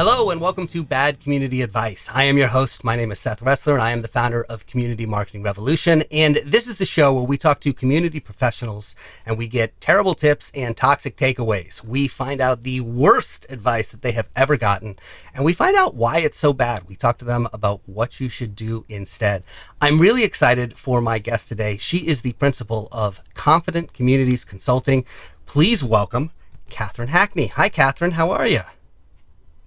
Hello and welcome to Bad Community Advice. I am your host. My name is Seth Ressler and I am the founder of Community Marketing Revolution. And this is the show where we talk to community professionals and we get terrible tips and toxic takeaways. We find out the worst advice that they have ever gotten and we find out why it's so bad. We talk to them about what you should do instead. I'm really excited for my guest today. She is the principal of Confident Communities Consulting. Please welcome Catherine Hackney. Hi, Catherine. How are you?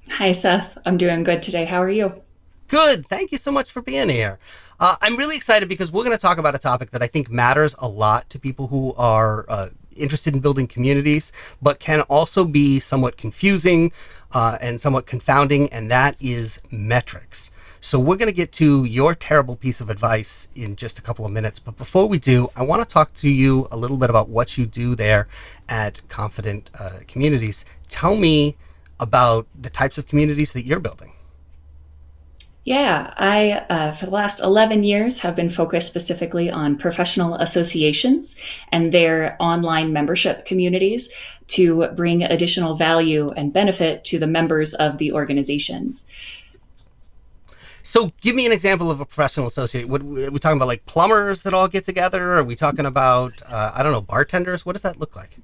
Hi, Seth. I'm doing good today. How are you? Good. Thank you so much for being here. I'm really excited because we're going to talk about a topic that I think matters a lot to people who are interested in building communities, but can also be somewhat confusing and somewhat confounding, and that is metrics. So we're going to get to your terrible piece of advice in just a couple of minutes. But before we do, I want to talk to you a little bit about what you do there at Confident Communities. Tell me about the types of communities that you're building. Yeah, I, for the last 11 years, have been focused specifically on professional associations and their online membership communities to bring additional value and benefit to the members of the organizations. So give me an example of a professional associate. Are we talking about like plumbers that all get together? Are we talking about, bartenders? What does that look like?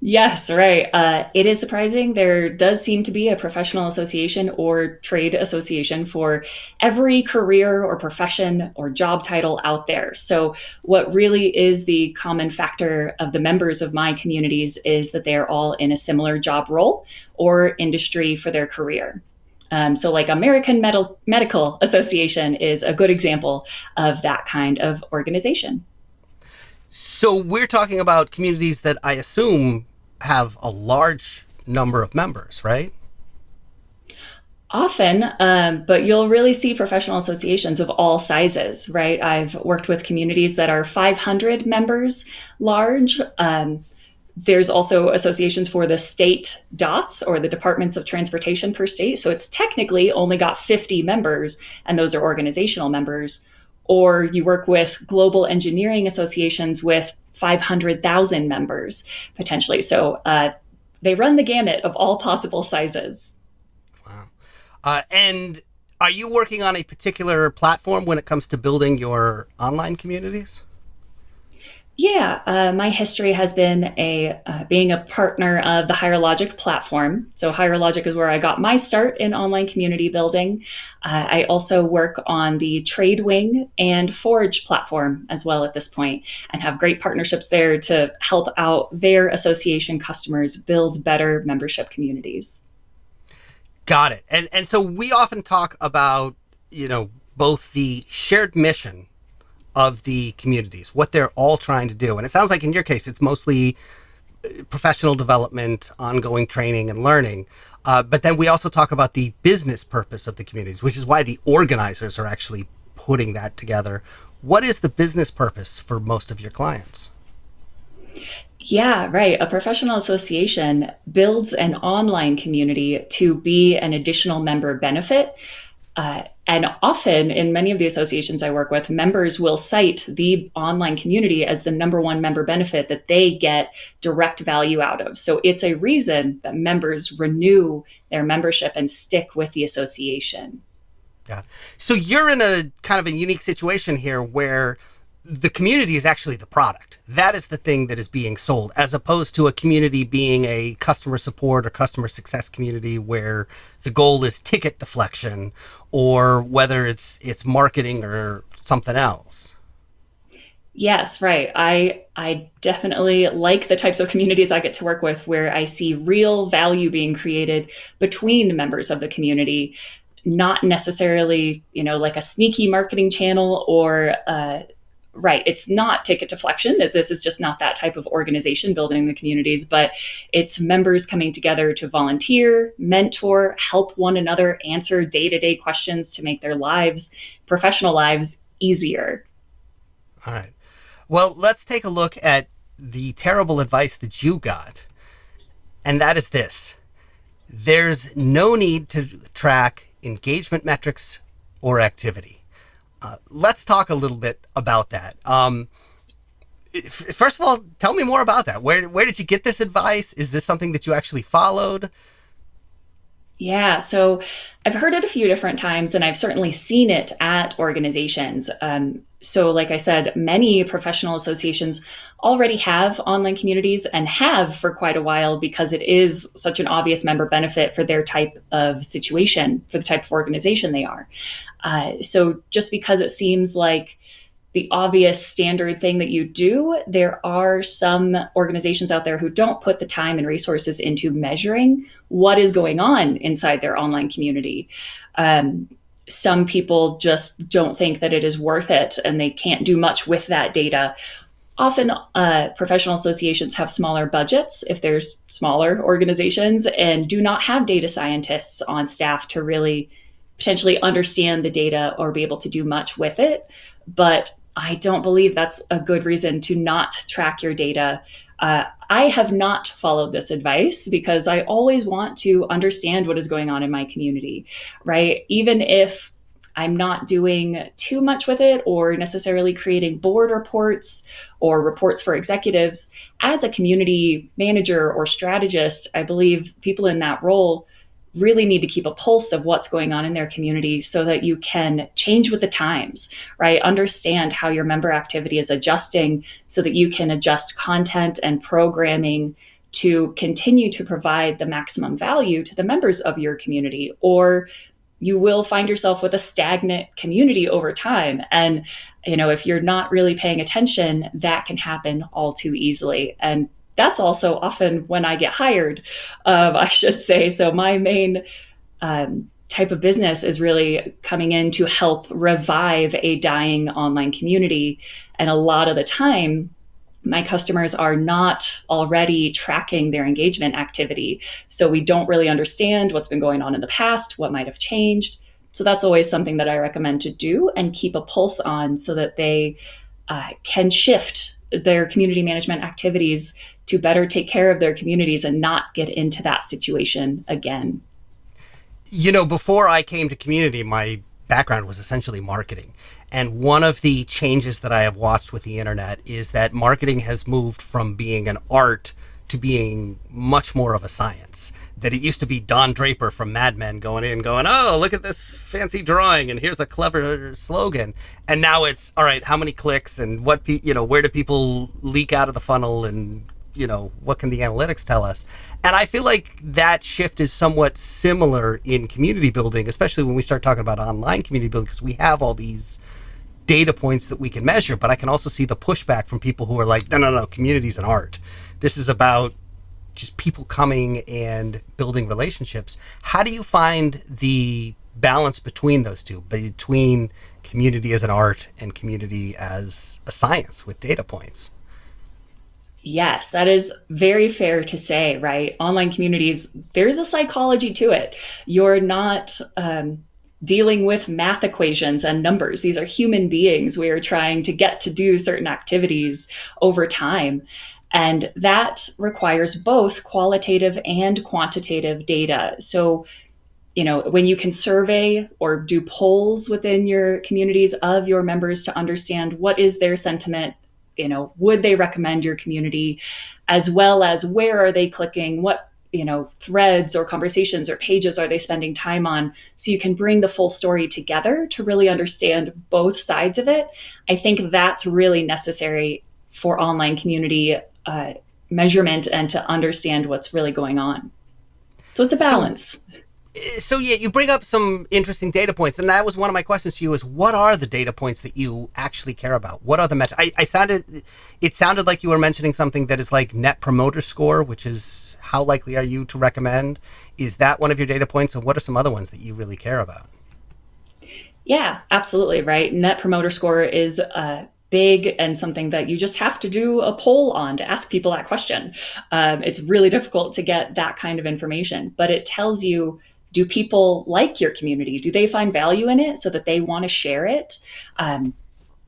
Yes, right. It is surprising. There does seem to be a professional association or trade association for every career or profession or job title out there. So, what really is the common factor of the members of my communities is that they are all in a similar job role or industry for their career. Like American Medical Association is a good example of that kind of organization. So we're talking about communities that I assume have a large number of members, right? Often, but you'll really see professional associations of all sizes, right? I've worked with communities that are 500 members large. There's also associations for the state DOTs or the departments of transportation per state. So it's technically only got 50 members, and those are organizational members. Or you work with global engineering associations with 500,000 members potentially. So they run the gamut of all possible sizes. Wow. And are you working on a particular platform when it comes to building your online communities? Yeah, my history has been being a partner of the Higher Logic platform. So Higher Logic is where I got my start in online community building. I also work on the Tradewing and Forge platform as well at this point, and have great partnerships there to help out their association customers build better membership communities. Got it. And so we often talk about, both the shared mission of the communities, what they're all trying to do. And it sounds like in your case, it's mostly professional development, ongoing training and learning. But then we also talk about the business purpose of the communities, which is why the organizers are actually putting that together. What is the business purpose for most of your clients? Yeah, right. A professional association builds an online community to be an additional member benefit. And often in many of the associations I work with, members will cite the online community as the number one member benefit that they get direct value out of. So it's a reason that members renew their membership and stick with the association. Yeah. So you're in a kind of a unique situation here where the community is actually the product. That is the thing that is being sold, as opposed to a community being a customer support or customer success community where the goal is ticket deflection, or whether it's marketing or something else. Yes, right. I definitely like the types of communities I get to work with where I see real value being created between members of the community, not necessarily, like a sneaky marketing channel or right. It's not ticket deflection. This is just not that type of organization building the communities, but it's members coming together to volunteer, mentor, help one another answer day-to-day questions to make their lives, professional lives, easier. All right. Well, let's take a look at the terrible advice that you got. And that is this. There's no need to track engagement metrics or activity. Let's talk a little bit about that. First of all, tell me more about that. Where did you get this advice? Is this something that you actually followed? Yeah, so I've heard it a few different times, and I've certainly seen it at organizations. So, like I said, many professional associations already have online communities and have for quite a while because it is such an obvious member benefit for their type of situation, for the type of organization they are. So, just because it seems like the obvious standard thing that you do, there are some organizations out there who don't put the time and resources into measuring what is going on inside their online community. Um, some people just don't think that it is worth it and they can't do much with that data. Often, professional associations have smaller budgets if there's smaller organizations and do not have data scientists on staff to really potentially understand the data or be able to do much with it. But I don't believe that's a good reason to not track your data. I have not followed this advice because I always want to understand what is going on in my community, right? Even if I'm not doing too much with it or necessarily creating board reports or reports for executives. As a community manager or strategist, I believe people in that role really need to keep a pulse of what's going on in their community so that you can change with the times, right? Understand how your member activity is adjusting so that you can adjust content and programming to continue to provide the maximum value to the members of your community, or you will find yourself with a stagnant community over time. And, if you're not really paying attention, that can happen all too easily. And that's also often when I get hired, I should say. So my main type of business is really coming in to help revive a dying online community. And a lot of the time, my customers are not already tracking their engagement activity. So we don't really understand what's been going on in the past, what might have changed. So that's always something that I recommend to do and keep a pulse on so that they can shift their community management activities to better take care of their communities and not get into that situation again. Before I came to community, my background was essentially marketing. And one of the changes that I have watched with the internet is that marketing has moved from being an art to being much more of a science. That it used to be Don Draper from Mad Men going in, going, "Oh, look at this fancy drawing, and here's a clever slogan." And now it's, all right, how many clicks and where do people leak out of the funnel, and what can the analytics tell us? And I feel like that shift is somewhat similar in community building, especially when we start talking about online community building, because we have all these data points that we can measure. But I can also see the pushback from people who are like, no, no, no, community's an art. This is about just people coming and building relationships. How do you find the balance between those two, between community as an art and community as a science with data points? Yes, that is very fair to say, right? Online communities, there's a psychology to it. You're not dealing with math equations and numbers. These are human beings. We are trying to get to do certain activities over time. And that requires both qualitative and quantitative data. So, when you can survey or do polls within your communities of your members to understand what is their sentiment, would they recommend your community, as well as where are they clicking, what threads or conversations or pages are they spending time on, so you can bring the full story together to really understand both sides of it. I think that's really necessary for online community measurement and to understand what's really going on. So it's a So balance. so yeah, you bring up some interesting data points, and that was one of my questions to you: is what are the data points that you actually care about? What are the metrics? It sounded like you were mentioning something that is like net promoter score, which is how likely are you to recommend? Is that one of your data points, and what are some other ones that you really care about? Yeah, absolutely. Right. Net promoter score is big and something that you just have to do a poll on to ask people that question. It's really difficult to get that kind of information, but it tells you, do people like your community? Do they find value in it so that they want to share it?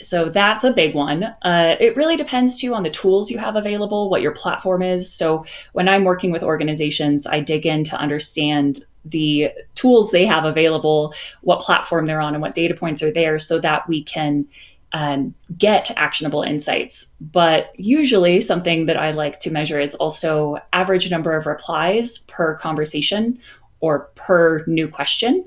So that's a big one. It really depends too on the tools you have available, what your platform is. So when I'm working with organizations, I dig in to understand the tools they have available, what platform they're on, and what data points are there so that we can get actionable insights. But usually, something that I like to measure is also average number of replies per conversation or per new question,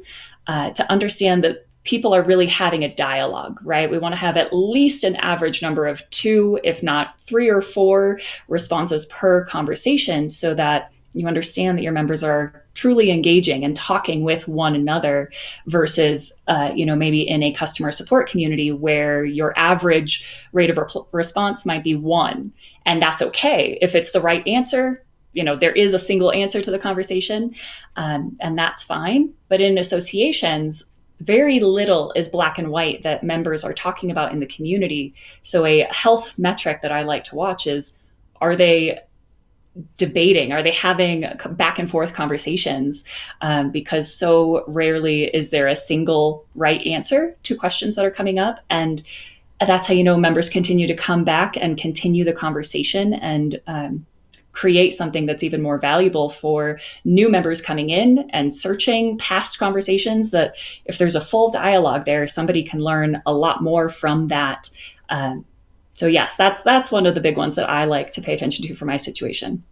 to understand that people are really having a dialogue, right? We want to have at least an average number of 2, if not 3 or 4 responses per conversation, so that you understand that your members are truly engaging and talking with one another versus, maybe in a customer support community where your average rate of response might be 1. And that's okay. If it's the right answer, there is a single answer to the conversation, and that's fine. But in associations, very little is black and white that members are talking about in the community. So a health metric that I like to watch is, are they debating? Are they having back and forth conversations? Because so rarely is there a single right answer to questions that are coming up. And that's how members continue to come back and continue the conversation and create something that's even more valuable for new members coming in and searching past conversations, that if there's a full dialogue there, somebody can learn a lot more from that. So yes, that's one of the big ones that I like to pay attention to for my situation.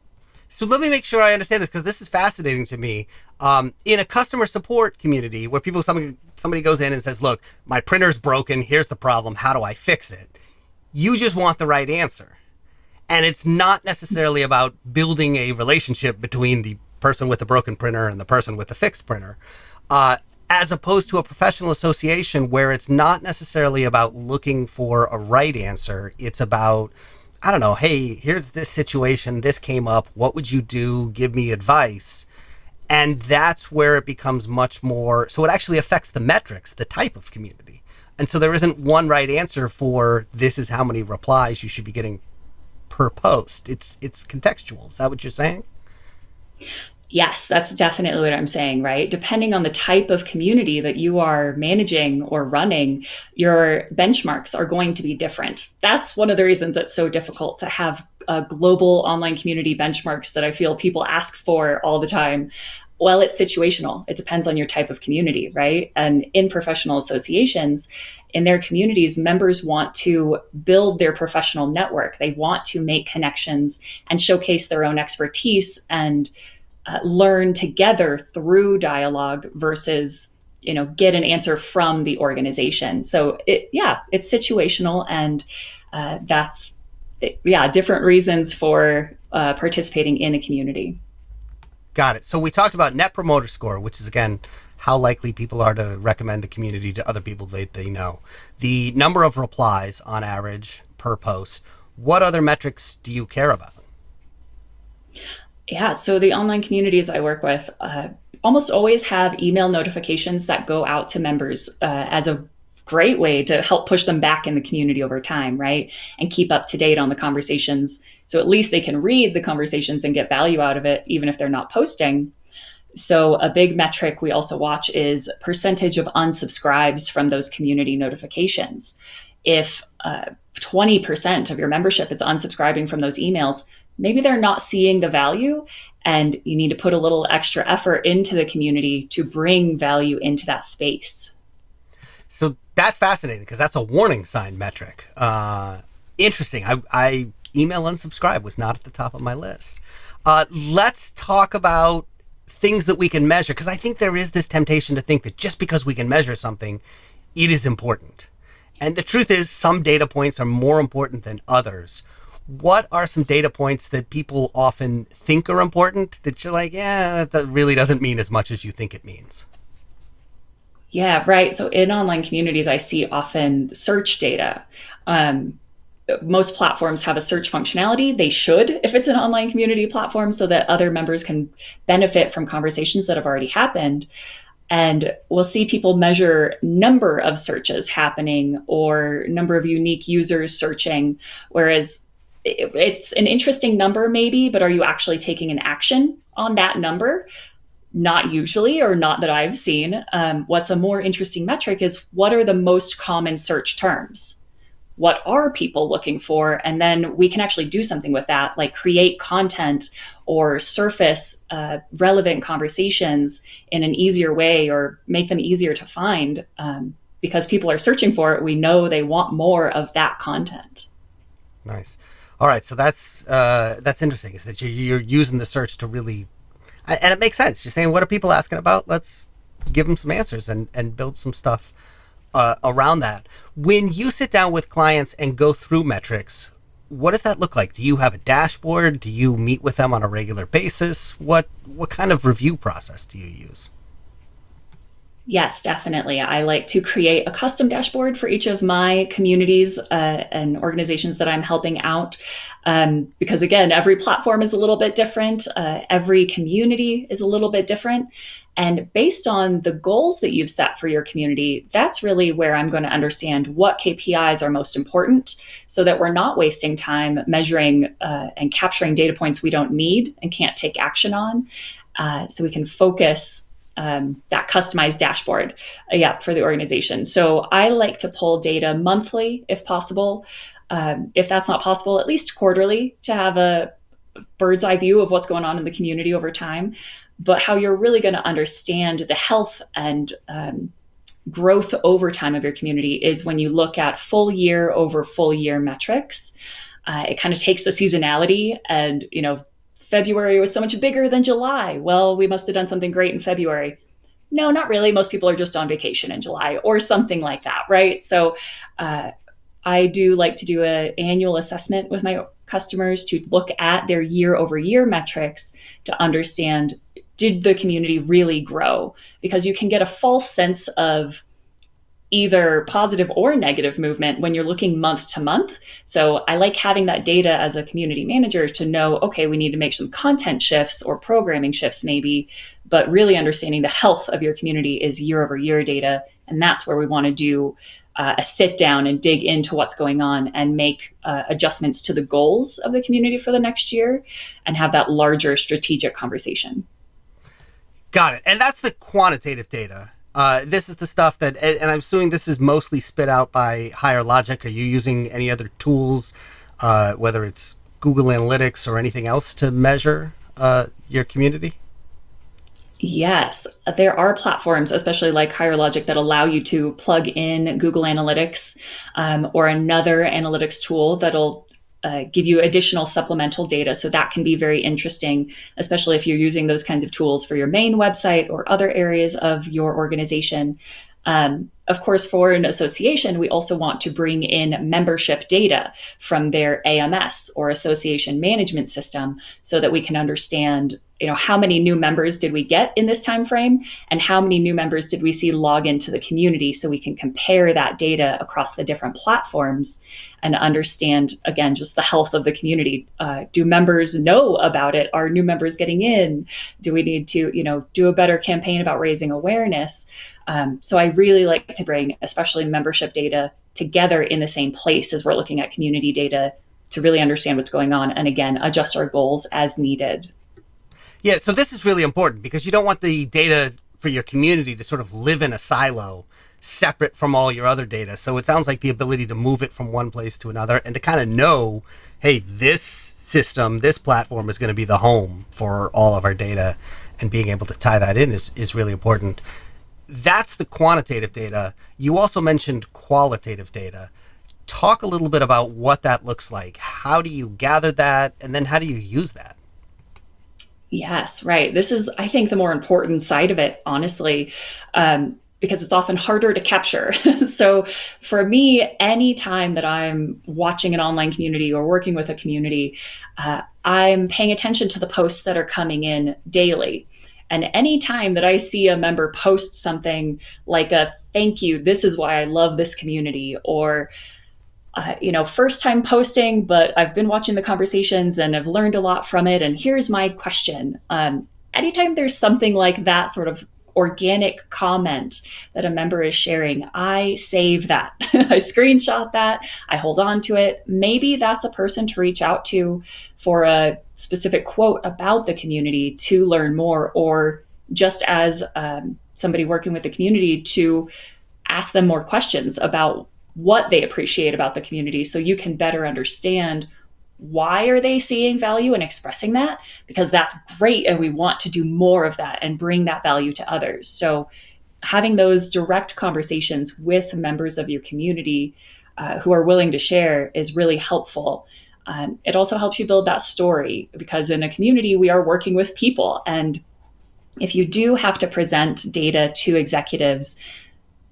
So let me make sure I understand this, because this is fascinating to me. In a customer support community where somebody goes in and says, look, my printer's broken, here's the problem, how do I fix it? You just want the right answer. And it's not necessarily about building a relationship between the person with the broken printer and the person with the fixed printer, as opposed to a professional association where it's not necessarily about looking for a right answer. It's about, I don't know, hey, here's this situation, this came up, what would you do? Give me advice. And that's where it becomes much more, so it actually affects the metrics, the type of community. And so there isn't one right answer for this is how many replies you should be getting per post. It's contextual. Is that what you're saying? Yes, that's definitely what I'm saying, right? Depending on the type of community that you are managing or running, your benchmarks are going to be different. That's one of the reasons it's so difficult to have global online community benchmarks that I feel people ask for all the time. Well, it's situational. It depends on your type of community, right? And in professional associations, in their communities, members want to build their professional network. They want to make connections and showcase their own expertise and learn together through dialogue versus get an answer from the organization. So it's situational, and that's different reasons for participating in a community. Got it. So we talked about Net Promoter Score, which is, again, how likely people are to recommend the community to other people they know. The number of replies on average per post. What other metrics do you care about? Yeah, so the online communities I work with almost always have email notifications that go out to members as a great way to help push them back in the community over time, right? And keep up to date on the conversations. So at least they can read the conversations and get value out of it, even if they're not posting. So a big metric we also watch is percentage of unsubscribes from those community notifications. If 20% of your membership is unsubscribing from those emails, maybe they're not seeing the value, and you need to put a little extra effort into the community to bring value into that space. So that's fascinating, because that's a warning sign metric. Interesting. I email unsubscribe was not at the top of my list. Let's talk about things that we can measure, because I think there is this temptation to think that just because we can measure something, it is important. And the truth is, some data points are more important than others. What are some data points that people often think are important that you're like, yeah, that really doesn't mean as much as you think it means? Yeah, right. So in online communities, I see often search data. Most platforms have a search functionality. They should, if it's an online community platform, so that other members can benefit from conversations that have already happened. And we'll see people measure number of searches happening or number of unique users searching, whereas it's an interesting number maybe, but are you actually taking an action on that number? Not usually, or not that I've seen. What's a more interesting metric is, what are the most common search terms? What are people looking for? And then we can actually do something with that, like create content or surface relevant conversations in an easier way, or make them easier to find. Because people are searching for it, we know they want more of that content. Nice. All right. So that's interesting, is that you're using the search to really, And it makes sense. You're saying, what are people asking about? Let's give them some answers and build some stuff around that. When you sit down with clients and go through metrics, what does that look like? Do you have a dashboard? Do you meet with them on a regular basis? What kind of review process do you use? Yes, definitely. I like to create a custom dashboard for each of my communities and organizations that I'm helping out. Because again, every platform is a little bit different. Every community is a little bit different. And based on the goals that you've set for your community, that's really where I'm going to understand what KPIs are most important so that we're not wasting time measuring and capturing data points we don't need and can't take action on. So we can focus that customized dashboard for the organization. So I like to pull data monthly if possible. If that's not possible, at least quarterly to have a bird's eye view of what's going on in the community over time. But how you're really going to understand the health and growth over time of your community is when you look at full year over full year metrics. It kind of takes the seasonality and, February was so much bigger than July. Well, we must have done something great in February. No, not really. Most people are just on vacation in July or something like that, right? So I do like to do an annual assessment with my customers to look at their year over year metrics to understand, did the community really grow? Because you can get a false sense of either positive or negative movement when you're looking month to month. So I like having that data as a community manager to know, okay, we need to make some content shifts or programming shifts maybe, but really understanding the health of your community is year over year data. And that's where we want to do a sit down and dig into what's going on and make adjustments to the goals of the community for the next year and have that larger strategic conversation. Got it. And that's the quantitative data. This is the stuff that, and I'm assuming this is mostly spit out by Higher Logic. Are you using any other tools, whether it's Google Analytics or anything else to measure your community? Yes, there are platforms, especially like Higher Logic, that allow you to plug in Google Analytics or another analytics tool that'll give you additional supplemental data. So that can be very interesting, especially if you're using those kinds of tools for your main website or other areas of your organization. Of course, for an association, we also want to bring in membership data from their AMS or association management system so that we can understand, how many new members did we get in this time frame and how many new members did we see log into the community, so we can compare that data across the different platforms and understand, again, just the health of the community. Do members know about it? Are new members getting in? Do we need to, do a better campaign about raising awareness? So I really like to bring, especially membership data, together in the same place as we're looking at community data to really understand what's going on and, again, adjust our goals as needed. Yeah, so this is really important because you don't want the data for your community to sort of live in a silo separate from all your other data. So it sounds like the ability to move it from one place to another and to kind of know, hey, this system, this platform is going to be the home for all of our data, and being able to tie that in is really important. That's the quantitative data. You also mentioned qualitative data. Talk a little bit about what that looks like. How do you gather that? And then how do you use that? Yes, right. This is, I think, the more important side of it, honestly, because it's often harder to capture. So for me, anytime that I'm watching an online community or working with a community, I'm paying attention to the posts that are coming in daily. And anytime that I see a member post something like a thank you, this is why I love this community, or first time posting, but I've been watching the conversations and I've learned a lot from it. And here's my question. Anytime there's something like that sort of organic comment that a member is sharing, I save that. I screenshot that. I hold on to it. Maybe that's a person to reach out to for a specific quote about the community to learn more, or just as somebody working with the community to ask them more questions about what they appreciate about the community, so you can better understand why are they seeing value and expressing that, because that's great and we want to do more of that and bring that value to others. So having those direct conversations with members of your community who are willing to share is really helpful. It also helps you build that story, because in a community we are working with people, and if you do have to present data to executives,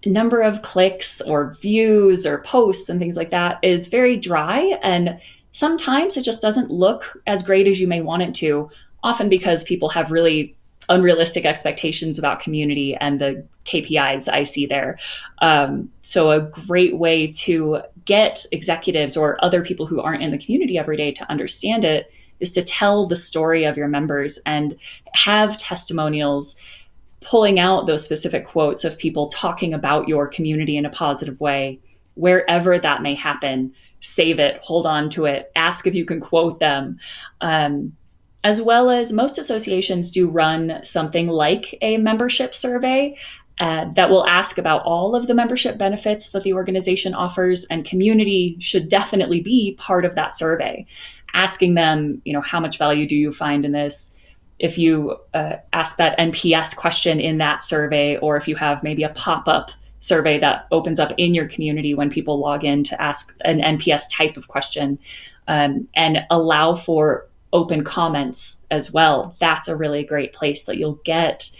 number of clicks or views or posts and things like that is very dry. And sometimes it just doesn't look as great as you may want it to, often because people have really unrealistic expectations about community and the KPIs I see there. So, a great way to get executives or other people who aren't in the community every day to understand it is to tell the story of your members and have testimonials pulling out those specific quotes of people talking about your community in a positive way, wherever that may happen. Save it, hold on to it, ask if you can quote them. As well as most associations do run something like a membership survey that will ask about all of the membership benefits that the organization offers, and community should definitely be part of that survey. Asking them, how much value do you find in this? If you ask that NPS question in that survey, or if you have maybe a pop-up survey that opens up in your community when people log in to ask an NPS type of question, and allow for open comments as well, that's a really great place that you'll get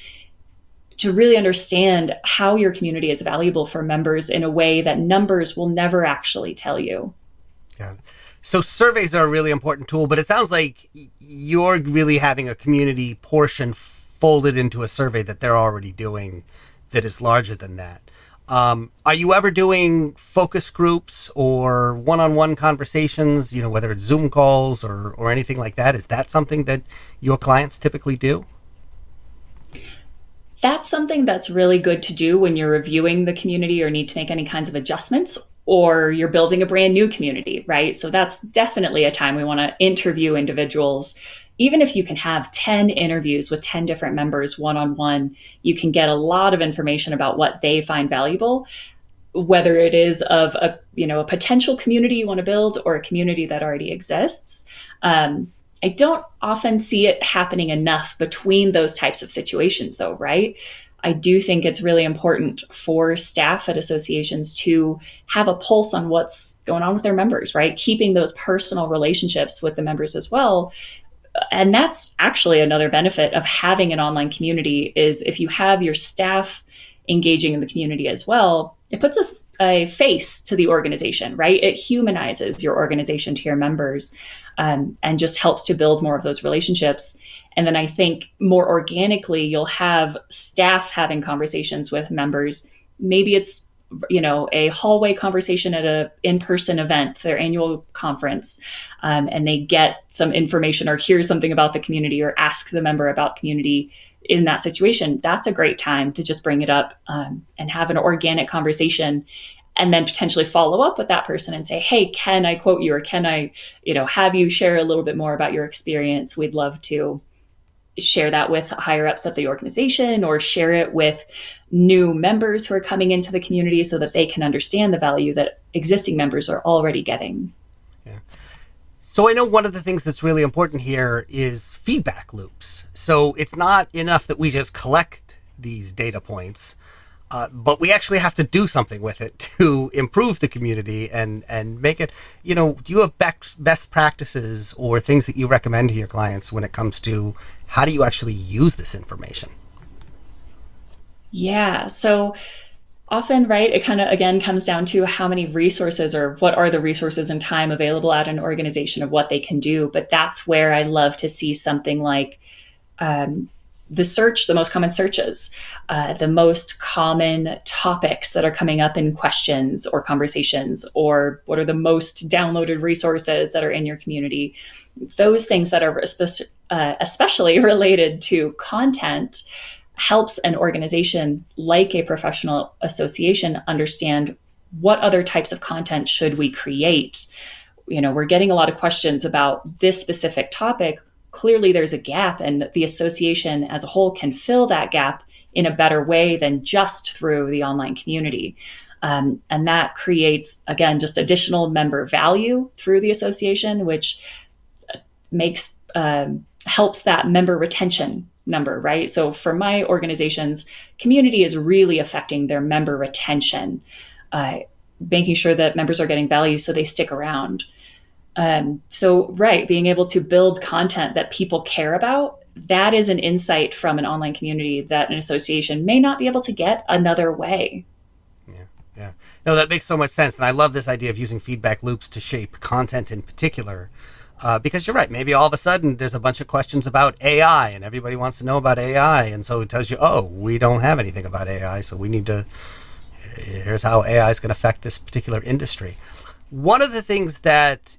to really understand how your community is valuable for members in a way that numbers will never actually tell you. Yeah. So surveys are a really important tool, but it sounds like you're really having a community portion folded into a survey that they're already doing that is larger than that. Are you ever doing focus groups or one-on-one conversations, whether it's Zoom calls or anything like that? Is that something that your clients typically do? That's something that's really good to do when you're reviewing the community or need to make any kinds of adjustments, or you're building a brand new community, right? So that's definitely a time we want to interview individuals. Even if you can have 10 interviews with 10 different members one-on-one, you can get a lot of information about what they find valuable, whether it is of a potential community you want to build or a community that already exists. I don't often see it happening enough between those types of situations, though, right? I do think it's really important for staff at associations to have a pulse on what's going on with their members, right? Keeping those personal relationships with the members as well. And that's actually another benefit of having an online community, is if you have your staff engaging in the community as well, it puts a face to the organization, right? It humanizes your organization to your members, and just helps to build more of those relationships. And then I think more organically, you'll have staff having conversations with members. Maybe it's, a hallway conversation at a in-person event, their annual conference, and they get some information or hear something about the community or ask the member about community in that situation. That's a great time to just bring it up and have an organic conversation, and then potentially follow up with that person and say, hey, can I quote you, or can I, have you share a little bit more about your experience? We'd love to share that with higher ups at the organization, or share it with new members who are coming into the community so that they can understand the value that existing members are already getting. Yeah. So I know one of the things that's really important here is feedback loops. So it's not enough that we just collect these data points, but we actually have to do something with it to improve the community and make it, do you have best practices or things that you recommend to your clients when it comes to how do you actually use this information? Yeah. So often, right, it kind of again comes down to how many resources, or what are the resources and time available at an organization of what they can do. But that's where I love to see something like the most common searches, the most common topics that are coming up in questions or conversations, or what are the most downloaded resources that are in your community. Those things that are especially related to content helps an organization like a professional association understand what other types of content should we create. We're getting a lot of questions about this specific topic. Clearly there's a gap, and the association as a whole can fill that gap in a better way than just through the online community. And that creates, again, just additional member value through the association, which helps that member retention number, right? So for my organizations, community is really affecting their member retention, making sure that members are getting value so they stick around. Right, being able to build content that people care about that is an insight from an online community that an association may not be able to get another way. Yeah, yeah. No, that makes so much sense. And I love this idea of using feedback loops to shape content in particular. Because you're right, maybe all of a sudden there's a bunch of questions about AI and everybody wants to know about AI. And so it tells you, oh, we don't have anything about AI. So we need to, here's how AI is going to affect this particular industry. One of the things that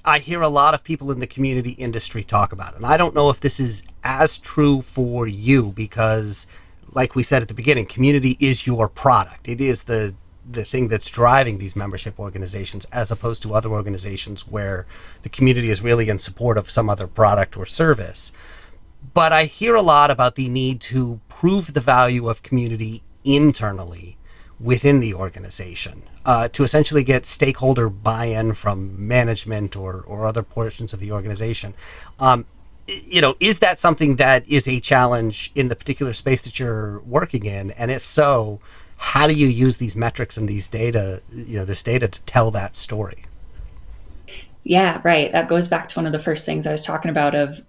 I hear a lot of people in the community industry talk about, and I don't know if this is as true for you because, like we said at the beginning, community is your product. It is the thing that's driving these membership organizations, as opposed to other organizations where the community is really in support of some other product or service. But I hear a lot about the need to prove the value of community internally within the organization, to essentially get stakeholder buy-in from management or other portions of the organization. Is that something that is a challenge in the particular space that you're working in? And if so, how do you use these metrics and these data, this data to tell that story? Yeah, right. That goes back to one of the first things I was talking about of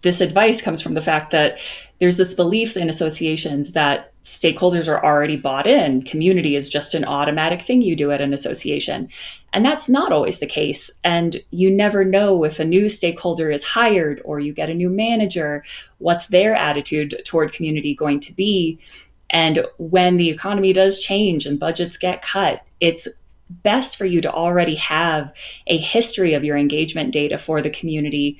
this advice comes from the fact that there's this belief in associations that stakeholders are already bought in. Community is just an automatic thing you do at an association. And that's not always the case. And you never know if a new stakeholder is hired or you get a new manager, what's their attitude toward community going to be. And when the economy does change and budgets get cut, it's best for you to already have a history of your engagement data for the community,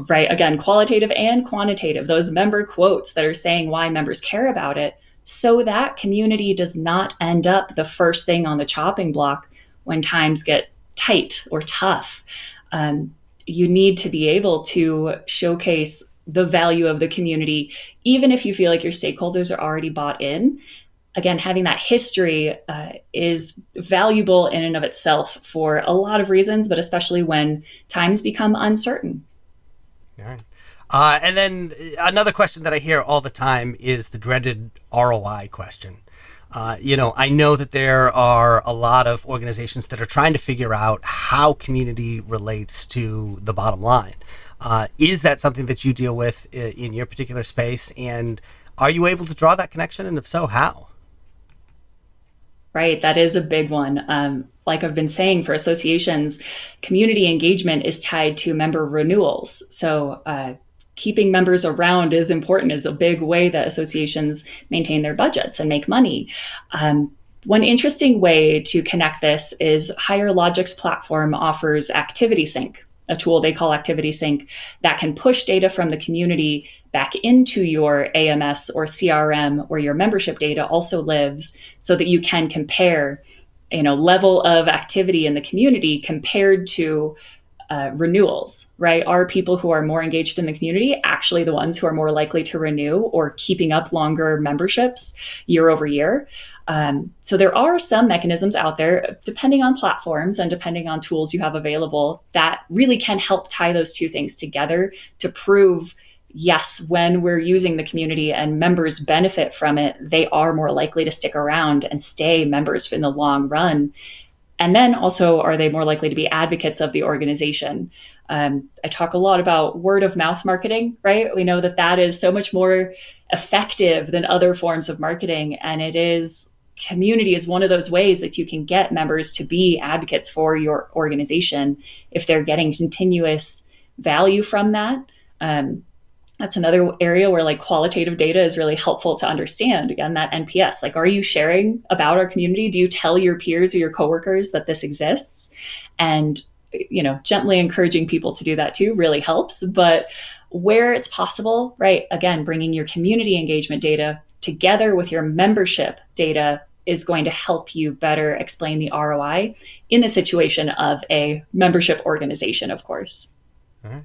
right? Again, qualitative and quantitative, those member quotes that are saying why members care about it, so that community does not end up the first thing on the chopping block when times get tight or tough. You need to be able to showcase the value of the community, even if you feel like your stakeholders are already bought in. Again, having that history is valuable in and of itself for a lot of reasons, but especially when times become uncertain. All right. And then another question that I hear all the time is the dreaded ROI question. I know that there are a lot of organizations that are trying to figure out how community relates to the bottom line. Is that something that you deal with in your particular space? And are you able to draw that connection? And if so, how? Right. That is a big one. Like I've been saying, for associations, community engagement is tied to member renewals. So keeping members around is important, is a big way that associations maintain their budgets and make money. One interesting way to connect this is Higher Logic's platform offers Activity Sync, a tool they call Activity Sync that can push data from the community back into your AMS or CRM where your membership data also lives, so that you can compare, level of activity in the community compared to renewals, right? Are people who are more engaged in the community actually the ones who are more likely to renew or keeping up longer memberships year over year? So there are some mechanisms out there, depending on platforms and depending on tools you have available, that really can help tie those two things together to prove, yes, when we're using the community and members benefit from it, they are more likely to stick around and stay members in the long run. And then also, are they more likely to be advocates of the organization? I talk a lot about word of mouth marketing, right? We know that that is so much more effective than other forms of marketing. And community is one of those ways that you can get members to be advocates for your organization if they're getting continuous value from that. That's another area where qualitative data is really helpful to understand. Again, that NPS, are you sharing about our community? Do you tell your peers or your coworkers that this exists? And, gently encouraging people to do that too really helps. But where it's possible, right, again, bringing your community engagement data together with your membership data is going to help you better explain the ROI in the situation of a membership organization, of course. All right.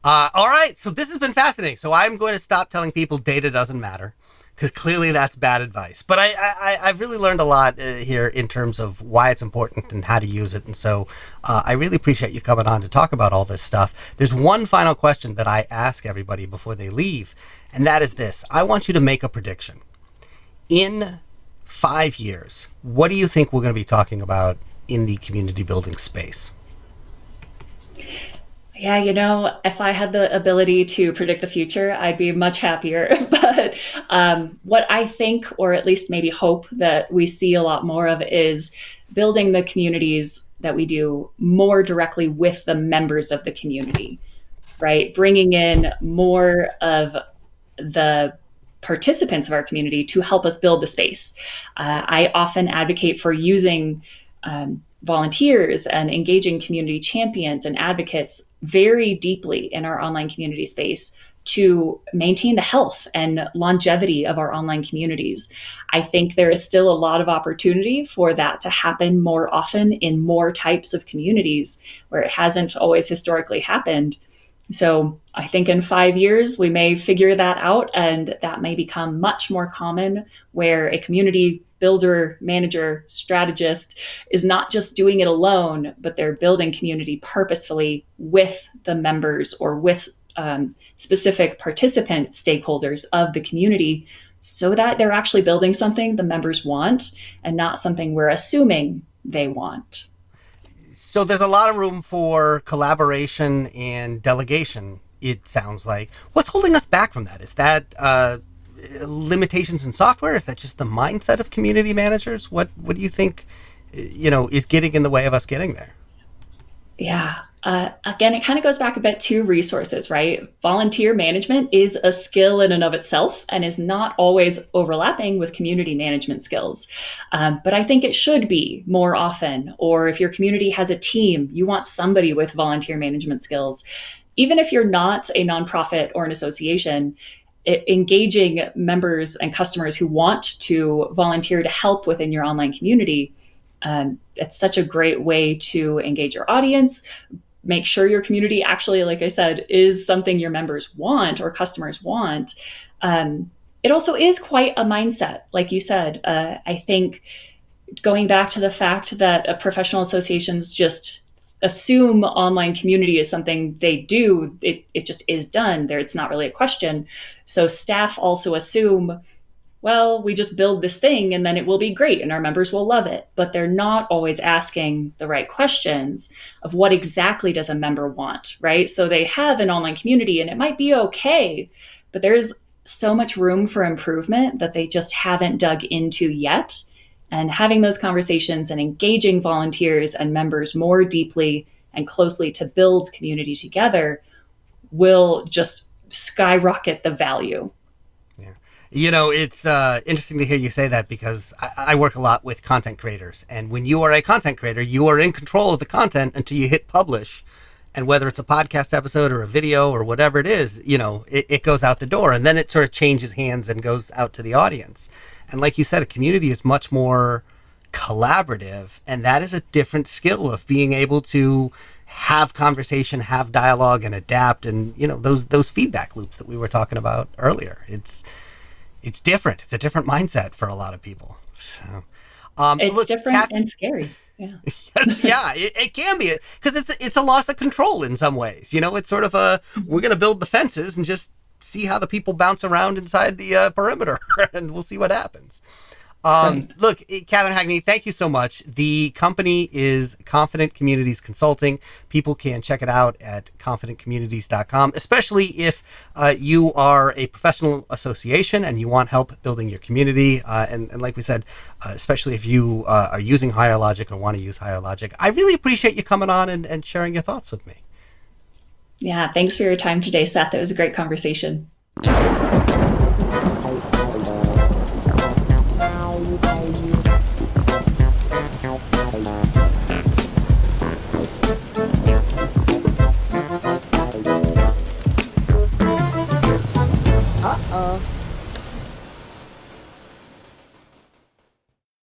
All right. So this has been fascinating. So I'm going to stop telling people data doesn't matter, because clearly that's bad advice. But I've really learned a lot here in terms of why it's important and how to use it. And so I really appreciate you coming on to talk about all this stuff. There's one final question that I ask everybody before they leave, and that is this. I want you to make a prediction. In 5 years, what do you think we're going to be talking about in the community building space? Yeah, if I had the ability to predict the future, I'd be much happier. But what I think, or at least maybe hope, that we see a lot more of is building the communities that we do more directly with the members of the community, right? Bringing in more of the participants of our community to help us build the space. I often advocate for using volunteers and engaging community champions and advocates very deeply in our online community space to maintain the health and longevity of our online communities. I think there is still a lot of opportunity for that to happen more often in more types of communities where it hasn't always historically happened. So I think in 5 years, we may figure that out, and that may become much more common, where a community builder, manager, strategist is not just doing it alone, but they're building community purposefully with the members or with specific participant stakeholders of the community, so that they're actually building something the members want and not something we're assuming they want. So there's a lot of room for collaboration and delegation, it sounds like. What's holding us back from that? Is that limitations in software? Is that just the mindset of community managers? What do you think, is getting in the way of us getting there? Yeah. Again, it kind of goes back a bit to resources, right? Volunteer management is a skill in and of itself and is not always overlapping with community management skills. But I think it should be more often. Or if your community has a team, you want somebody with volunteer management skills. Even if you're not a nonprofit or an association, engaging members and customers who want to volunteer to help within your online community, it's such a great way to engage your audience, make sure your community actually, like I said, is something your members want or customers want. It also is quite a mindset, like you said. I think going back to the fact that professional associations just assume online community is something they do, it just is done there. It's not really a question. So staff also assume, well, we just build this thing and then it will be great and our members will love it. But they're not always asking the right questions of what exactly does a member want, right? So they have an online community and it might be okay, but there's so much room for improvement that they just haven't dug into yet. And having those conversations and engaging volunteers and members more deeply and closely to build community together will just skyrocket the value. It's interesting to hear you say that, because I work a lot with content creators. And when you are a content creator, you are in control of the content until you hit publish. And whether it's a podcast episode or a video or whatever it is, it goes out the door. And then it sort of changes hands and goes out to the audience. And like you said, a community is much more collaborative. And that is a different skill of being able to have conversation, have dialogue, and adapt. And, those feedback loops that we were talking about earlier. It's different. It's a different mindset for a lot of people. So, it's different and scary. Yeah. Yeah, it can be, because it's a loss of control in some ways. It's sort of we're going to build the fences and just see how the people bounce around inside the perimeter, and we'll see what happens. Look, Catherine Hackney, thank you so much. The company is Confident Communities Consulting. People can check it out at confidentcommunities.com, especially if you are a professional association and you want help building your community. And like we said, especially if you are using Higher Logic or want to use Higher Logic. I really appreciate you coming on and sharing your thoughts with me. Yeah, thanks for your time today, Seth. It was a great conversation. Uh-oh.